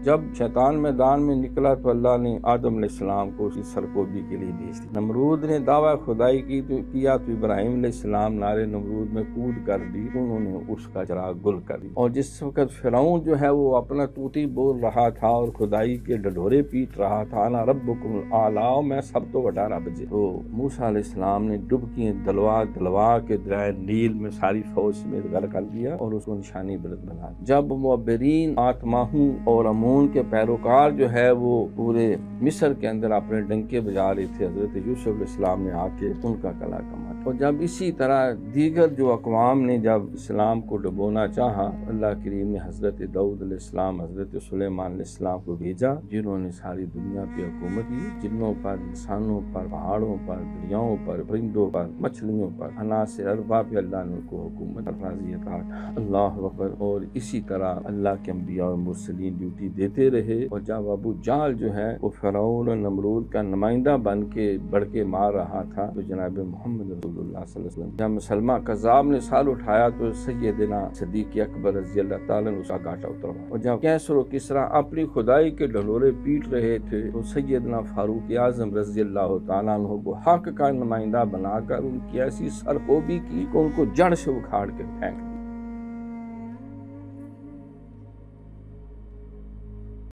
جب شیطان میدان میں نکلا تو اللہ نے آدم علیہ السلام کو اس کی سرکوبی کے لیے بھیج دیا۔ نمرود نے دعویٰ خدائی کیا تو ابراہیم علیہ السلام نارے نمرود میں کود کر دی، انہوں نے اس کا چراغ گل کر دی۔ اور جس وقت فرعون جو ہے وہ اپنا طوطی بول رہا تھا اور خدائی کے ڈڈورے پیٹ رہا تھا، انا ربکم الاعلی، میں سب تو وڈا رب جے، تو موسیٰ علیہ السلام نے ڈبکیاں دلوا کے دریا نیل میں ساری فوج سمیت غرق کر دیا اور اس کو نشانی برد بنا دیا۔ جب معبرین آتماہوں اور امون کے پیروکار جو ہے وہ پورے مصر کے اندر اپنے ڈنکے بجا رہے تھے، حضرت یوسف علیہ السلام نے آ کے ان کا کلا کما۔ اور جب اسی طرح دیگر جو اقوام نے جب اسلام کو ڈبونا چاہا، اللہ کریم نے حضرت داؤد علیہ السلام، حضرت سلیمان علیہ السلام کو بھیجا، جنہوں نے ساری دنیا پہ حکومت کی، جنوں پر، انسانوں پر، پہاڑوں پر، دریاؤں پر، پرندوں پر، مچھلیوں پر، عناصر ارباب پہ اللہ نے ان کو حکومت راضی عطا۔ اللہ اکبر۔ اور اسی طرح اللہ کے انبیاء اور مرسلین ڈیوٹی دیتے رہے۔ اور جب ابو جہل جو ہے وہ فرعون اور نمرود کا نمائندہ بن کے بڑھ کے مار رہا تھا، تو جناب محمد رسول اللہ صلی اللہ علیہ وسلم جب مسلمہ کذاب نے سال اٹھایا تو سیدنا صدیق اکبر رضی اللہ تعالیٰ نے اس کا گاٹا اتروایا۔ اور جب کیسر و کسریٰ اپنی خدائی کے ڈھلورے پیٹ رہے تھے تو سیدنا فاروق اعظم رضی اللہ تعالیٰ عنہ کو حق کا نمائندہ بنا کر ان کی ایسی سرکوبی کی کہ ان کو جڑ سے اکھاڑ کے پھینک دیا۔